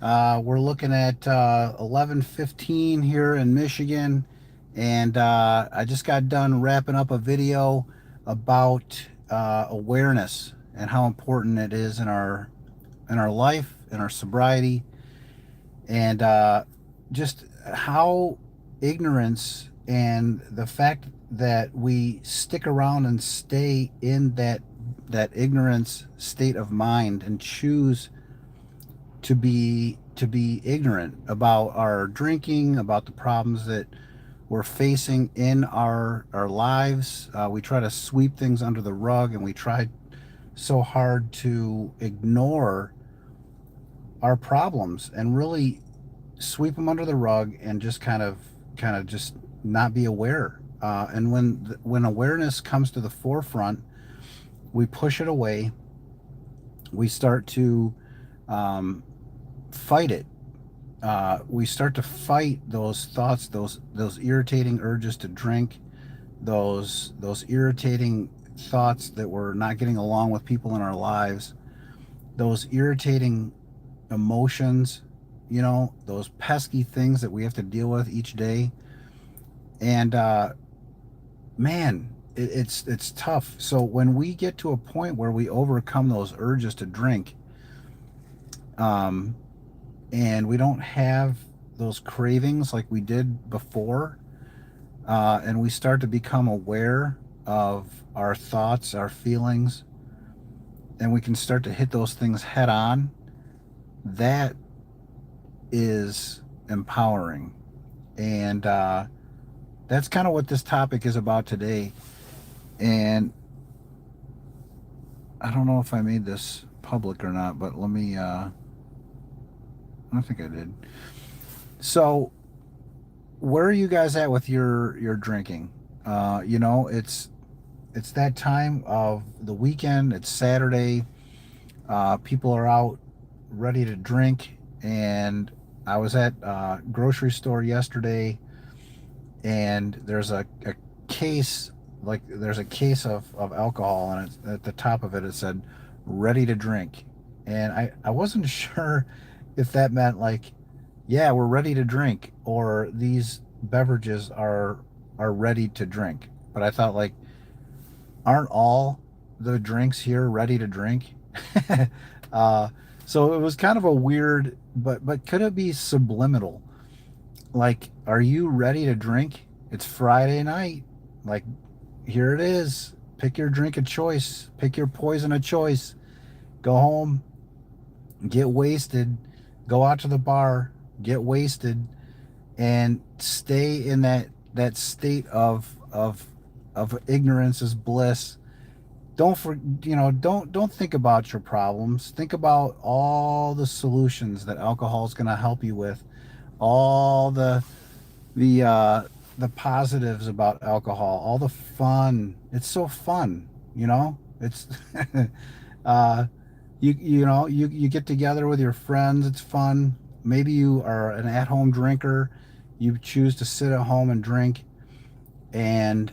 We're looking at 11:15 here in Michigan, and I just got done wrapping up a video about awareness and how important it is in our life, in our sobriety, and just how ignorance and the fact that we stick around and stay in that ignorance state of mind and choose to be ignorant about our drinking, about the problems that we're facing in our lives. We try to sweep things under the rug, and we try so hard to ignore our problems and really sweep them under the rug and just kind of just not be aware. And when awareness comes to the forefront, we push it away. We start to fight it. We start to fight those thoughts, those irritating urges to drink, those irritating thoughts that we're not getting along with people in our lives, those irritating emotions, those pesky things that we have to deal with each day. And man, it's tough. So when we get to a point where we overcome those urges to drink, um, and we don't have those cravings like we did before, and we start to become aware of our thoughts, our feelings, and we can start to hit those things head on, that is empowering. And that's kind of what this topic is about today. And I don't know if I made this public or not, but let me, I think I did. So, where are you guys at with your drinking? It's that time of the weekend. It's Saturday. People are out ready to drink, and I was at a grocery store yesterday, and there's a case, like there's a case of alcohol, and at the top of it it said ready to drink. And I wasn't sure if that meant like, yeah, we're ready to drink, or these beverages are ready to drink. But I thought, like, aren't all the drinks here ready to drink? uh, so it was kind of a weird, but could it be subliminal? Like, are you ready to drink? It's Friday night. Like, here it is. Pick your drink of choice. Pick your poison of choice. Go home, get wasted, go out to the bar, get wasted, and stay in that state of ignorance is bliss. Don't think about your problems. Think about all the solutions that alcohol is going to help you with, all the the positives about alcohol, all the fun. It's so fun, it's uh you get together with your friends. It's fun. Maybe you are an at-home drinker. You choose to sit at home and drink, and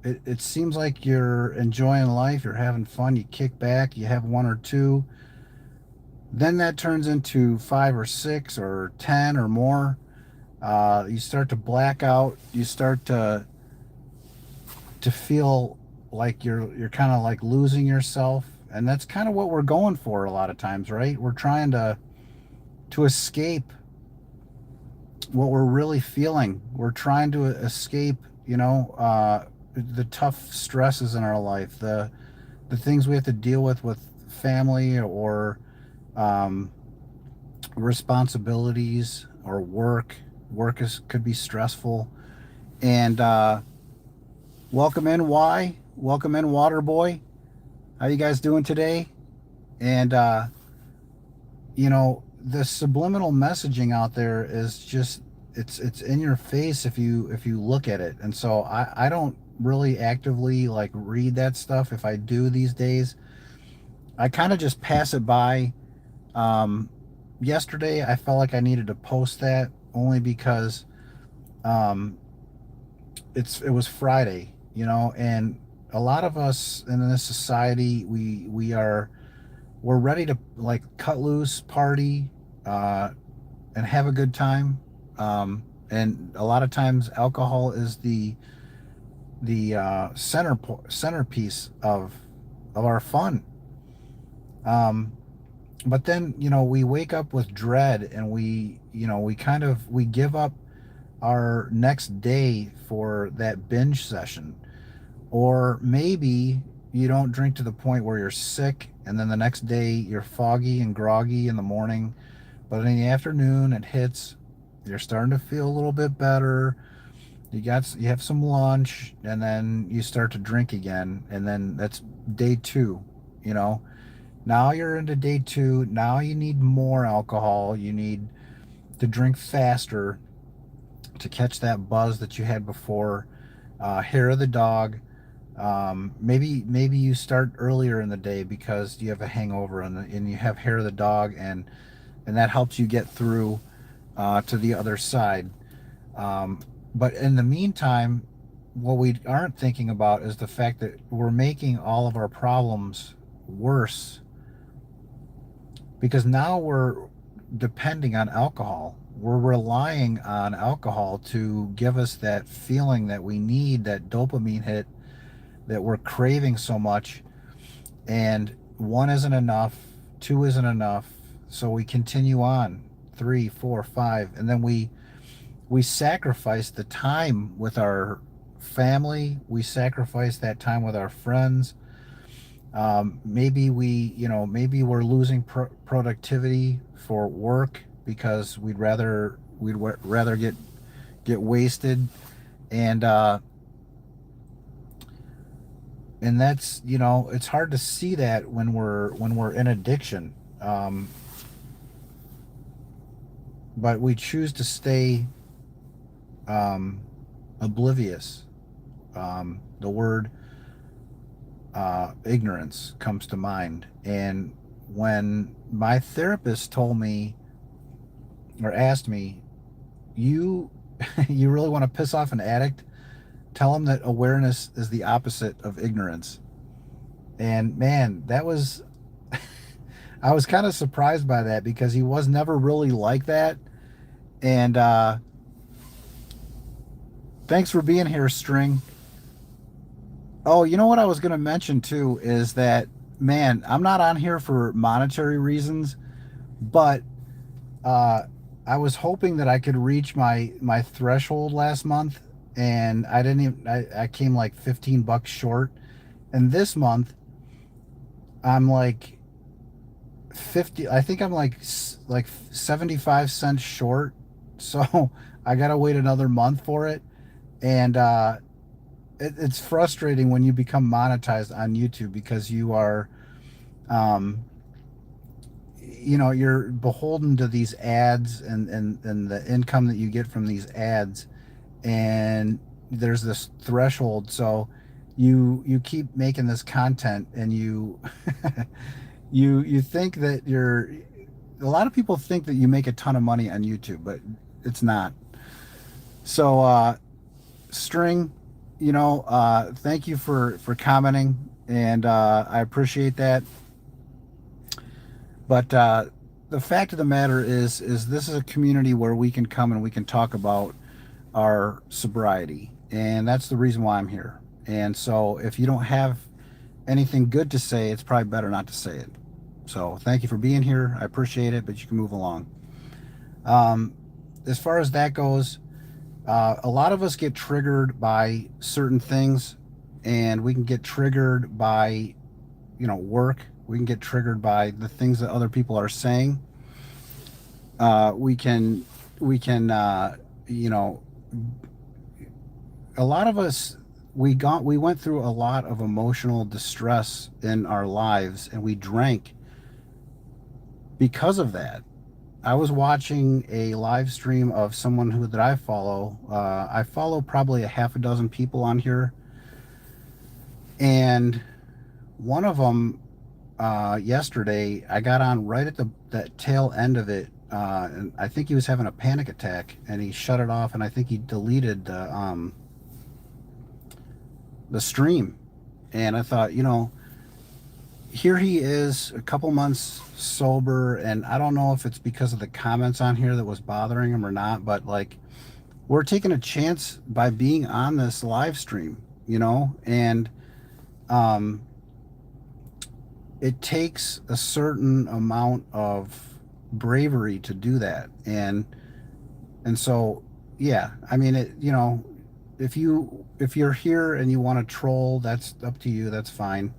it seems like you're enjoying life. You're having fun. You kick back. You have one or two. Then that turns into five or six or 10 or more. You start to black out. You start to feel like you're kind of like losing yourself, and that's kind of what we're going for a lot of times, right? We're trying to escape what we're really feeling. We're trying to escape, the tough stresses in our life, the things we have to deal with family, or um, responsibilities, or work. Work is could be stressful. And welcome in, Y. Welcome in, Water Boy. How you guys doing today? And the subliminal messaging out there is just, it's in your face if you look at it. And so I don't really actively like read that stuff. If I do these days, I kind of just pass it by. um Yesterday I felt like I needed to post that, only because um it was Friday, and a lot of us in this society, we're ready to like cut loose, party, uh, and have a good time. And a lot of times, alcohol is the centerpiece of our fun. Um, but then we wake up with dread, and we kind of we give up our next day for that binge session. Or maybe you don't drink to the point where you're sick, and then the next day you're foggy and groggy in the morning, but in the afternoon it hits, you're starting to feel a little bit better. You have some lunch, and then you start to drink again, and then that's day two. You know, now you're into day two. Now you need more alcohol. You need to drink faster to catch that buzz that you had before. Hair of the dog. Maybe you start earlier in the day because you have a hangover, and you have hair of the dog, and that helps you get through to the other side. Um, but in the meantime, what we aren't thinking about is the fact that we're making all of our problems worse, because now we're depending on alcohol. We're relying on alcohol to give us that feeling that we need, that dopamine hit that we're craving so much. And one isn't enough, two isn't enough. So we continue on, three, four, five, and then we sacrifice the time with our family. We sacrifice that time with our friends. Maybe we're losing productivity for work because we'd rather get wasted, and that's it's hard to see that when we're in addiction. But we choose to stay um, oblivious. The word ignorance comes to mind. And when my therapist told me or asked me, you you really want to piss off an addict? Tell him that awareness is the opposite of ignorance. And man, that was I was kind of surprised by that because he was never really like that. And thanks for being here, String. Oh, you know what I was going to mention too is that, man, I'm not on here for monetary reasons, but uh, I was hoping that I could reach my threshold last month, and I didn't even. I came like $15 short, and this month I'm like 50. I think I'm like 75 cents short, so I gotta wait another month for it, and it's frustrating when you become monetized on YouTube because you are, um, you're beholden to these ads, and the income that you get from these ads, and there's this threshold. So you keep making this content, and you think that you're a lot of people think that you make a ton of money on YouTube, but it's not. So String, thank you for commenting, and I appreciate that. But the fact of the matter is this is a community where we can come and we can talk about our sobriety, and that's the reason why I'm here. And so if you don't have anything good to say, it's probably better not to say it. So thank you for being here. I appreciate it, but you can move along. Um, as far as that goes, a lot of us get triggered by certain things, and we can get triggered by work. We can get triggered by the things that other people are saying. We can you know a lot of us, we went through a lot of emotional distress in our lives, and we drank because of that. I was watching a live stream of someone who that I follow. I follow probably a half a dozen people on here, and one of them, yesterday, I got on right at the tail end of it, and I think he was having a panic attack, and he shut it off, and I think he deleted the stream. And I thought, here he is a couple months sober, and I don't know if it's because of the comments on here that was bothering him or not, but like we're taking a chance by being on this live stream, and um, it takes a certain amount of bravery to do that, and so yeah, I mean if you're here and you want to troll, that's up to you, that's fine.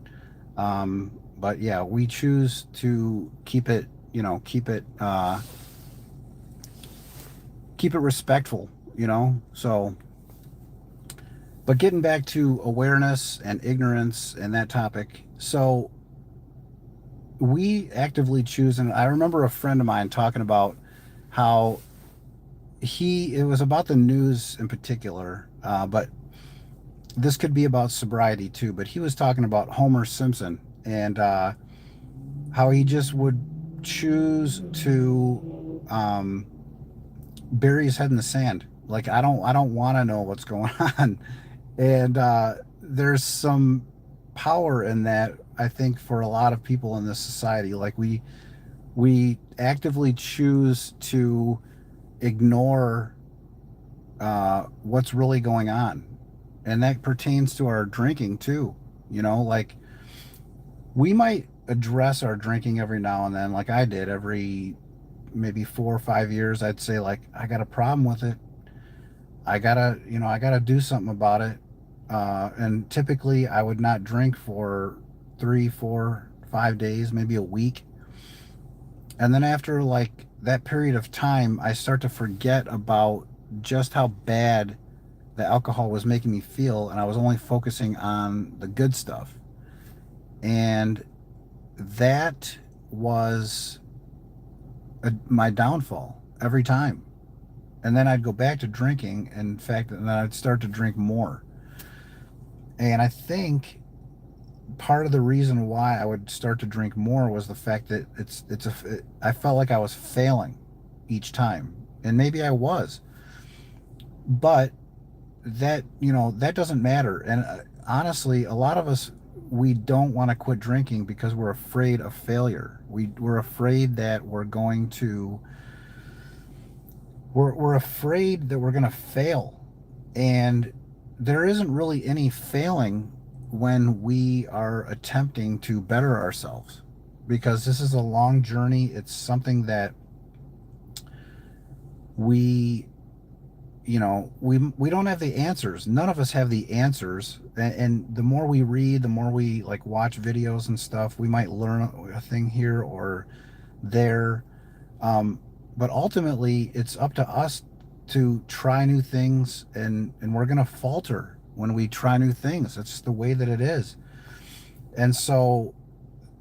But yeah, we choose to keep it respectful, so. But getting back to awareness and ignorance and that topic, so we actively choose, and I remember a friend of mine talking about how it was about the news in particular, but this could be about sobriety too. But he was talking about Homer Simpson and how he just would choose to bury his head in the sand. Like I don't want to know what's going on, and there's some power in that. I think for a lot of people in this society, like we actively choose to ignore what's really going on, and that pertains to our drinking too. Like we might address our drinking every now and then, like I did every maybe 4 or 5 years. I'd say like I got a problem with it. I gotta do something about it. And typically I would not drink for 3, 4, 5 days, maybe a week. And then after like that period of time, I start to forget about just how bad the alcohol was making me feel. And I was only focusing on the good stuff. And that was my downfall every time. And then I'd go back to drinking. In fact, and then I'd start to drink more. And I think part of the reason why I would start to drink more was the fact that I felt like I was failing each time, and maybe I was, but that doesn't matter. And honestly, a lot of us, we don't want to quit drinking because we're afraid of failure. We're afraid that we're afraid that we're going to fail, and there isn't really any failing when we are attempting to better ourselves, because this is a long journey. It's something that we we don't have the answers. None of us have the answers, and the more we read, the more we like watch videos and stuff, we might learn a thing here or there. um, but ultimately it's up to us to try new things, and we're going to falter when we try new things. It's just the way that it is. And so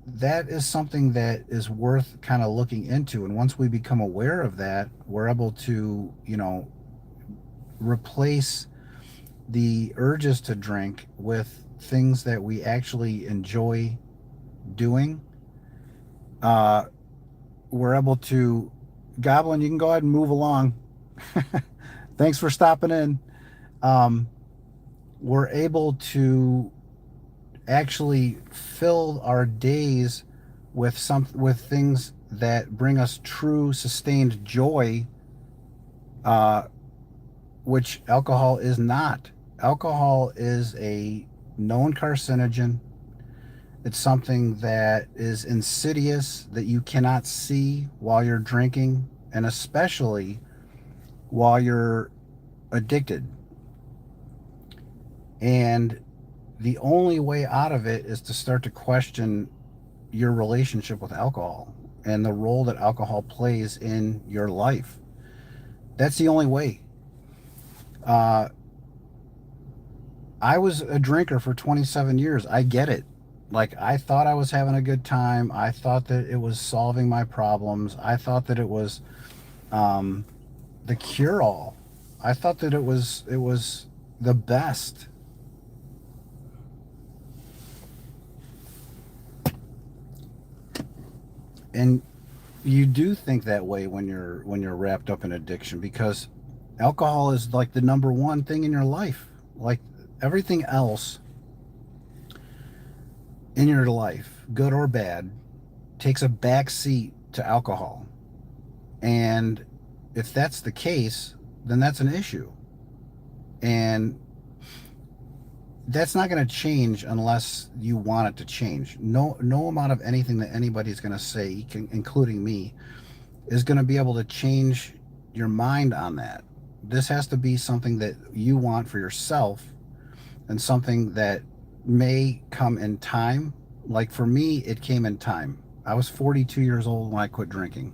that is something that is worth kind of looking into, and once we become aware of that, we're able to replace the urges to drink with things that we actually enjoy doing. uh, we're able to. Goblin, you can go ahead and move along. Thanks for stopping in. um, we're able to actually fill our days with things that bring us true sustained joy, uh, which alcohol is not. Alcohol is a known carcinogen. It's something that is insidious, that you cannot see while you're drinking, and especially while you're addicted. And the only way out of it is to start to question your relationship with alcohol and the role that alcohol plays in your life. That's the only way. Uh, I was a drinker for 27 years. I get it. Like, I thought I was having a good time. I thought that it was solving my problems. I thought that it was um, the cure all. I thought that it was the best. And you do think that way when you're wrapped up in addiction, because alcohol is like the number one thing in your life. Like everything else in your life good or bad, takes a back seat to alcohol. And if that's the case, then that's an issue. And that's not going to change unless you want it to change. No amount of anything that anybody's going to say, including me, is going to be able to change your mind on that. This has to be something that you want for yourself, and something that may come in time. Like for me, it came in time. I was 42 years old when I quit drinking.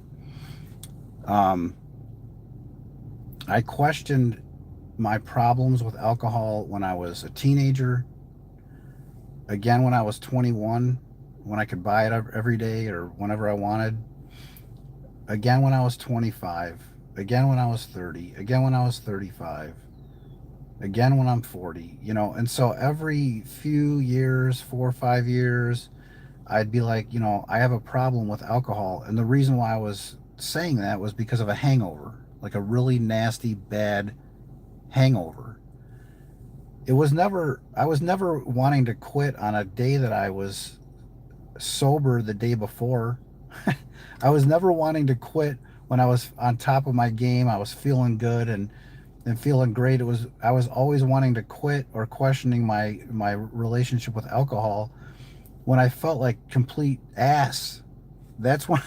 Um, I questioned my problems with alcohol when I was a teenager, again when I was 21, when I could buy it every day or whenever I wanted, again when I was 25, again when I was 30, again when I was 35, again when I'm 40, and so every few years, 4 or 5 years, I'd be like, I have a problem with alcohol. And the reason why I was saying that was because of a hangover, like a really nasty, bad hangover. I was never wanting to quit on a day that I was sober the day before. I was never wanting to quit when I was on top of my game. I was feeling good and feeling great. I was always wanting to quit or questioning my relationship with alcohol when I felt like complete ass. That's when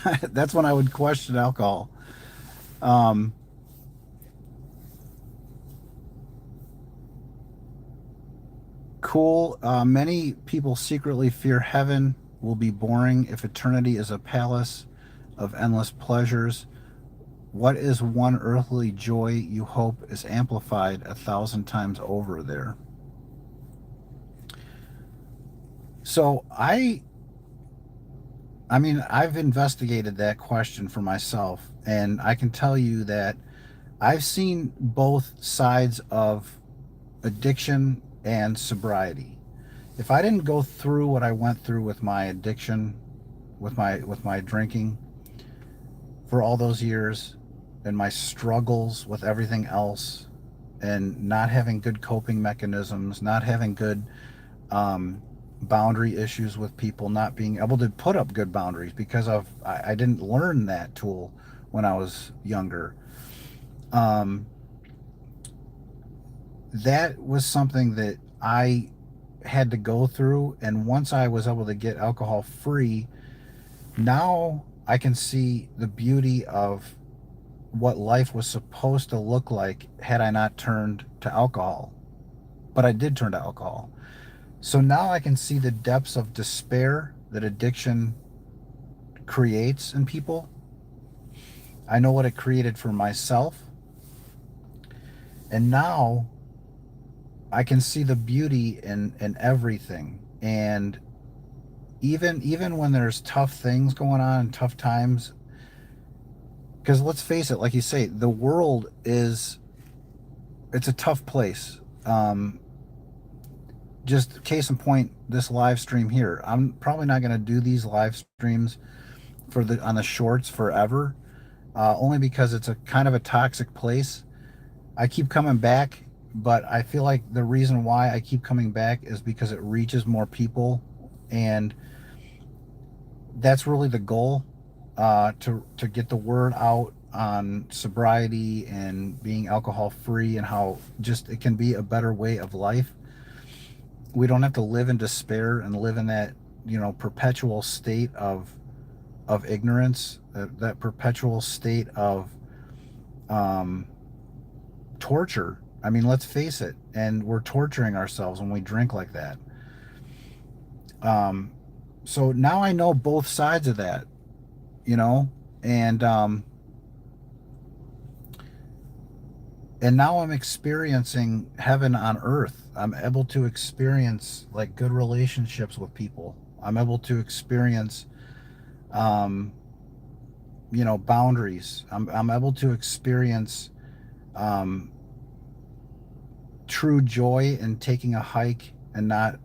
I would question alcohol. Um, cool. Many people secretly fear heaven will be boring if eternity is a palace of endless pleasures. What is one earthly joy you hope is amplified 1,000 times over there? So I mean, I've investigated that question for myself, and I can tell you that I've seen both sides of addiction and sobriety. If I didn't go through what I went through with my addiction, with my drinking for all those years, and my struggles with everything else, and not having good coping mechanisms, not having good um, boundary issues with people, not being able to put up good boundaries because I didn't learn that tool when I was younger. Um, that was something that I had to go through. And once I was able to get alcohol free, now I can see the beauty of what life was supposed to look like had I not turned to alcohol. But I did turn to alcohol. So now I can see the depths of despair that addiction creates in people. I know what it created for myself. And now I can see the beauty in everything. And even when there's tough things going on and tough times, because let's face it, like you say, the world it's a tough place. Just case in point, this live stream here. I'm probably not going to do these live streams on the shorts forever, only because it's a kind of a toxic place. I keep coming back, but I feel like the reason why I keep coming back is because it reaches more people, and that's really the goal, to get the word out on sobriety and being alcohol free, and how just it can be a better way of life. We don't have to live in despair and live in that perpetual state of ignorance, that perpetual state of um, torture. I mean, let's face it, and we're torturing ourselves when we drink like that. Um, so now I know both sides of that, you know, and and now I'm experiencing heaven on earth. I'm able to experience like good relationships with people. I'm able to experience, um, boundaries. I'm able to experience um, true joy in taking a hike and not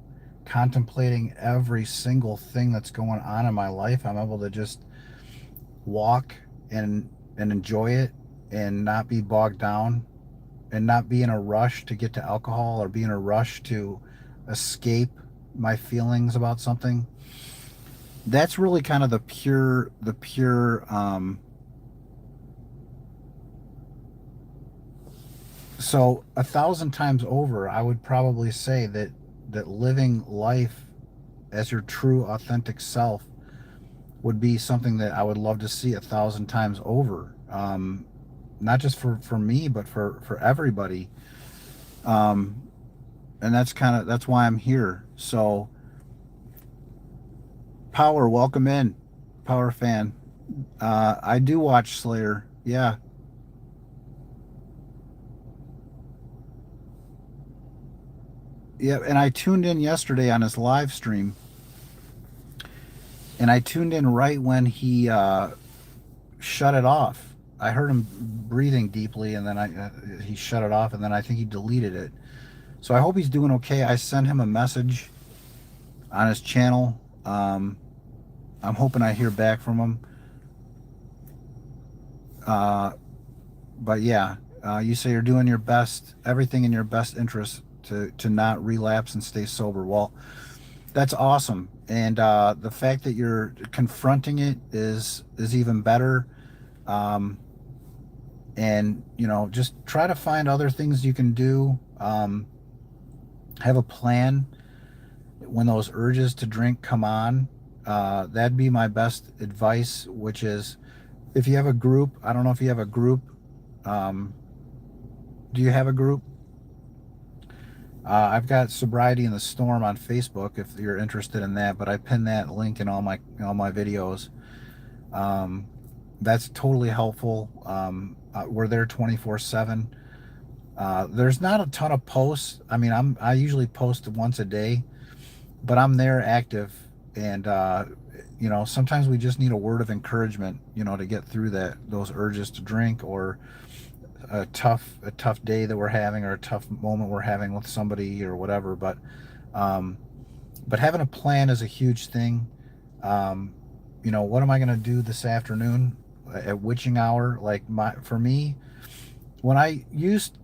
contemplating every single thing that's going on in my life. I'm able to just walk and enjoy it, and not be bogged down, and not be in a rush to get to alcohol or be in a rush to escape my feelings about something. That's really kind of the pure. So 1,000 times over, I would probably say that living life as your true authentic self would be something that I would love to see 1,000 times over. Not just for me, but for everybody. Um, and that's why I'm here. So, Power, welcome in, Power fan. I do watch Slayer. Yeah, yeah. And I tuned in yesterday on his live stream, and I tuned in right when he shut it off. I heard him breathing deeply, and then he shut it off, and then I think he deleted it. So I hope he's doing okay. I sent him a message on his channel. I'm hoping I hear back from him. Uh, but yeah, you say you're doing your best, everything in your best interest to not relapse and stay sober. Well, that's awesome, and the fact that you're confronting it is even better. Um, and just try to find other things you can do. Have a plan when those urges to drink come on. That'd be my best advice, which is if you have a group. I don't know if you have a group. Um, do you have a group? I've got Sobriety in the Storm on Facebook if you're interested in that, but I pin that link in all my videos. Um, that's totally helpful. We're there 24/7. There's not a ton of posts. I mean, I usually post once a day, but I'm there active, and sometimes we just need a word of encouragement, to get through those urges to drink, or a tough day that we're having, or a tough moment we're having with somebody or whatever. Um, but having a plan is a huge thing. Um, what am I going to do this afternoon at witching hour? Like for me, when I used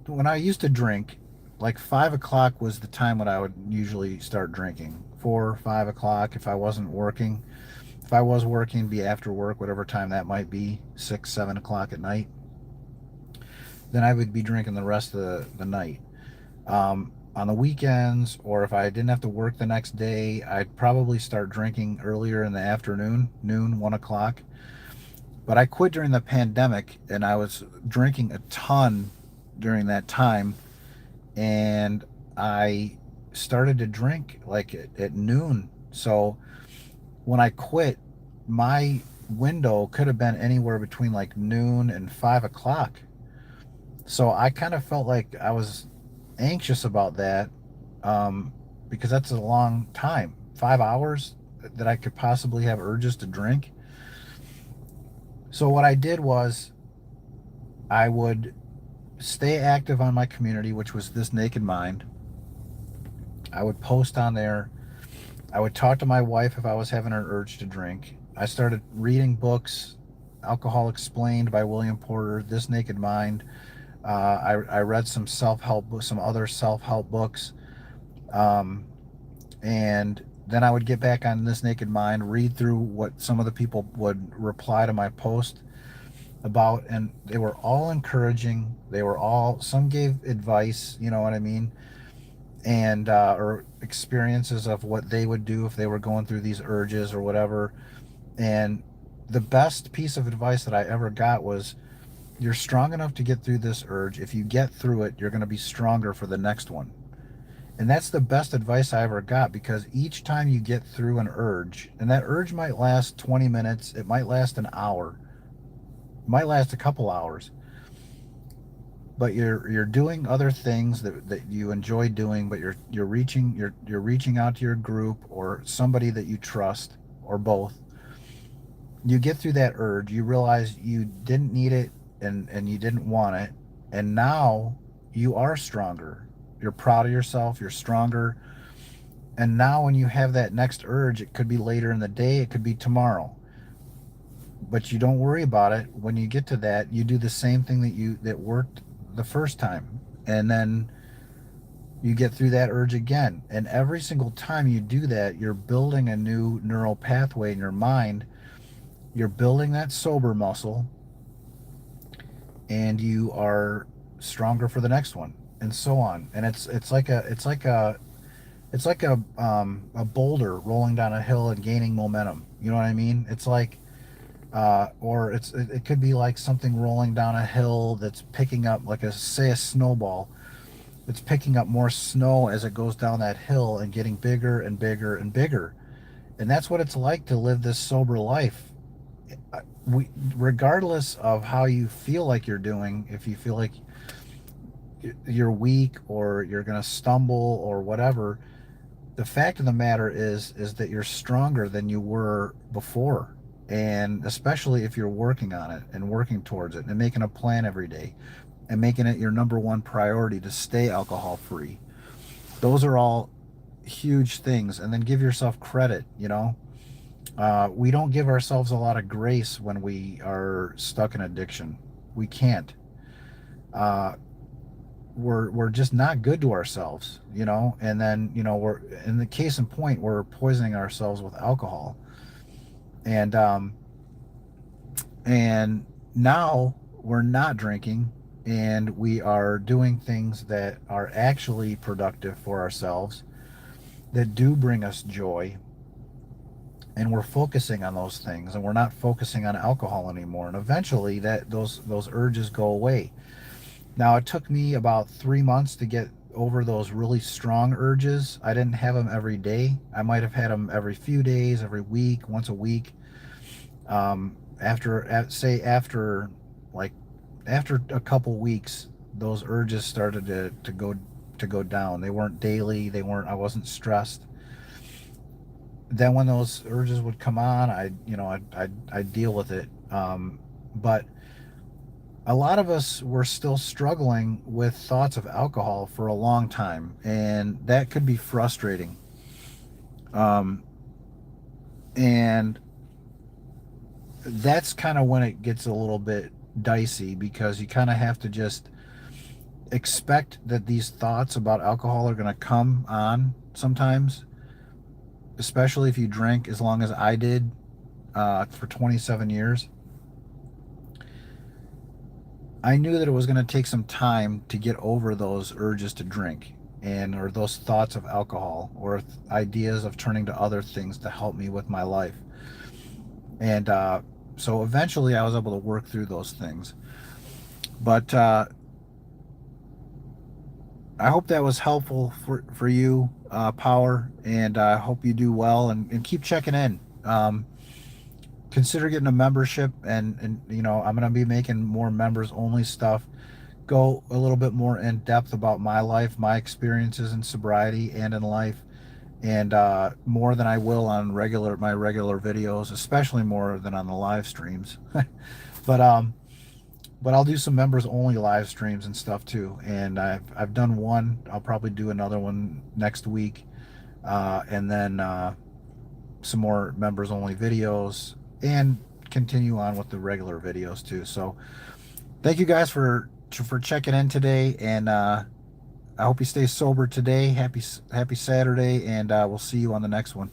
to drink, like 5 o'clock was the time when I would usually start drinking. 4 or 5 o'clock if I wasn't working. If I was working, be after work, whatever time that might be, 6, 7 o'clock at night. Then I would be drinking the rest of the night. On the weekends, or if I didn't have to work the next day, I'd probably start drinking earlier in the afternoon, noon, 1 o'clock. But I quit during the pandemic, and I was drinking a ton during that time, and I started to drink like at noon. So when I quit, my window could have been anywhere between like noon and 5 o'clock. So I kind of felt like I was anxious about that, um, because that's a long time, 5 hours that I could possibly have urges to drink. So what I did was I would stay active on my community, which was This Naked Mind. I would post on there. I would talk to my wife if I was having an urge to drink. I started reading books, Alcohol Explained by William Porter, This Naked Mind. I read some self-help books, some other self-help books. Um, and then I would get back on This Naked Mind, read through what some of the people would reply to my post about, and they were all encouraging. Some gave advice, you know what I mean, and or experiences of what they would do if they were going through these urges or whatever. And the best piece of advice that I ever got was, you're strong enough to get through this urge. If you get through it, you're going to be stronger for the next one. And that's the best advice I ever got, because each time you get through an urge, and that urge might last 20 minutes, it might last an hour, it might last a couple hours, but you're doing other things that you enjoy doing, but you're reaching out to your group or somebody that you trust, or both. You get through that urge, you realize you didn't need it, and you didn't want it, and now you are stronger. You're proud of yourself, you're stronger. And now when you have that next urge, it could be later in the day, it could be tomorrow, but you don't worry about it. When you get to that, you do the same thing that worked the first time, and then You get through that urge again. And every single time you do that, you're building a new neural pathway in your mind. You're building that sober muscle, and you are stronger for the next one, and so on. And it's like a boulder rolling down a hill and gaining momentum. You know what I mean? It's like or it could be like something rolling down a hill that's picking up, like a snowball. It's picking up more snow as it goes down that hill and getting bigger and bigger and bigger. And that's what it's like to live this sober life. We, regardless of how you feel like you're doing, if you feel like you're weak or you're going to stumble or whatever, the fact of the matter is that you're stronger than you were before. And especially if you're working on it and working towards it and making a plan every day and making it your number one priority to stay alcohol free. Those are all huge things. And then give yourself credit, you know. We don't give ourselves a lot of grace when we are stuck in addiction. We can't. Uh, we're just not good to ourselves, you know. And then, you know, we're, in the case in point, we're poisoning ourselves with alcohol. And and now we're not drinking, and we are doing things that are actually productive for ourselves, that do bring us joy, and we're focusing on those things, and we're not focusing on alcohol anymore. And eventually that those urges go away. Now, it took me about 3 months to get over those really strong urges. I didn't have them every day. I might have had them every few days, every week, once a week. After like after a couple weeks, those urges started to go down. They weren't daily. They weren't. I wasn't stressed. Then when those urges would come on, I'd deal with it. But a lot of us were still struggling with thoughts of alcohol for a long time, and that could be frustrating. Um, and that's kind of when it gets a little bit dicey, because you kind of have to just expect that these thoughts about alcohol are going to come on sometimes, especially if you drink as long as I did, for 27 years. I knew that it was going to take some time to get over those urges to drink, and or those thoughts of alcohol, or ideas of turning to other things to help me with my life. And so eventually I was able to work through those things. But I hope that was helpful for you, Power, and I hope you do well, and keep checking in. Consider getting a membership, and you know, I'm going to be making more members only stuff, go a little bit more in depth about my life, my experiences in sobriety and in life, and more than I will on my regular videos, especially more than on the live streams. but but I'll do some members only live streams and stuff too. And I've done one. I'll probably do another one next week, and then some more members only videos, and continue on with the regular videos too. So thank you guys for checking in today, and I hope you stay sober today. Happy Saturday, and we'll see you on the next one.